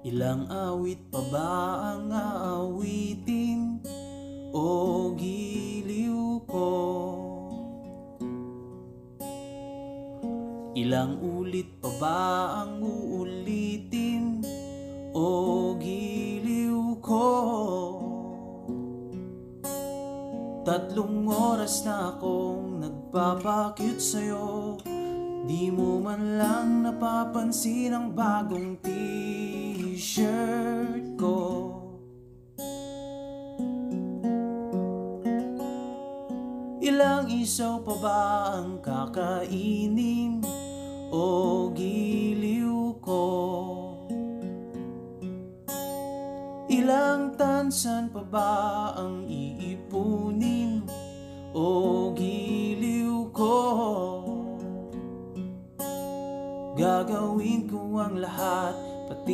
Ilang awit pa ba ang aawitin o giliw ko? Ilang ulit pa ba ang uulitin o giliw ko? 3 oras na akong nagpapakyut sa'yo, di mo man lang napapansin ang bagong t-shirt ko. Ilang isaw pa ba ang kakainin o giliw ko? Ilang tansan pa ba ang iipunin o giliw ko? Gagawin ko ang lahat